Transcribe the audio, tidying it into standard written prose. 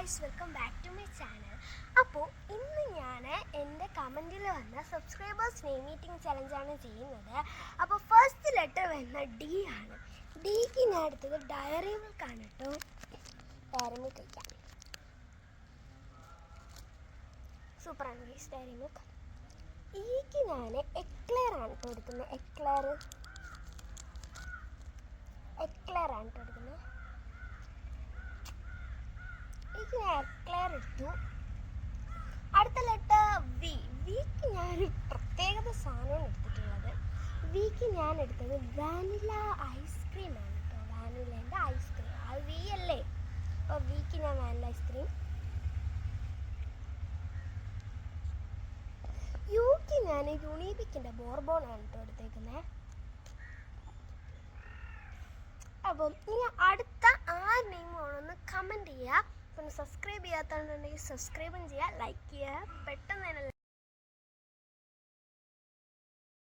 Guys, welcome back to my channel. അപ്പോൾ ഇന്ന് ഞാൻ എൻ്റെ കമൻറ്റിൽ വന്ന സബ്സ്ക്രൈബേഴ്സ് നെയിം മീറ്റിംഗ് ചലഞ്ചാണ് ചെയ്യുന്നത്. അപ്പോൾ ഫസ്റ്റ് ലെറ്റർ വരുന്ന ഡി ആണ്. ഡിക്ക് ഞാൻ എടുത്തത് ഡയറി മിൽക്കാണ് കേട്ടോ. ഡയറി മിൽക്ക് കഴിക്കാം. സൂപ്പറാണ് ഗൈസ് ഡയറി മിൽക്ക്. ഇക്ക് ഞാൻ എക്ലെയർ ആണ് കേട്ടോ എടുക്കുന്നത്. എക്ലെയർ ആണ് കേട്ടോ എടുക്കുന്നത്. ഞാൻ എക്ലെയർ എടുത്തു. അടുത്ത ലെറ്റർ വി. വിക്ക് ഞാനൊരു പ്രത്യേകത സാധനമാണ് എടുത്തിട്ടുള്ളത്. വിക്ക് ഞാൻ എടുത്തത് വാനില ഐസ്ക്രീമാണ് കേട്ടോ. വാനിലേൻ്റെ ഐസ്ക്രീം. അത് വി അല്ലേ, അപ്പോൾ വിക്ക് ഞാൻ വാനില ഐസ്ക്രീം. യുക്ക് ഞാൻ യുണീബിക്കിൻ്റെ ബോർബോണാണ് കേട്ടോ എടുത്തേക്കുന്നത്. അപ്പം ഇനി അടുത്ത ആ നെയിം ആണെന്ന് കമൻറ്റ് ചെയ്യുക. പിന്നെ സബ്സ്ക്രൈബ് ചെയ്യാത്തതുണ്ടെങ്കിൽ സബ്സ്ക്രൈബും ചെയ്യുക, ലൈക്ക് ചെയ്യുക.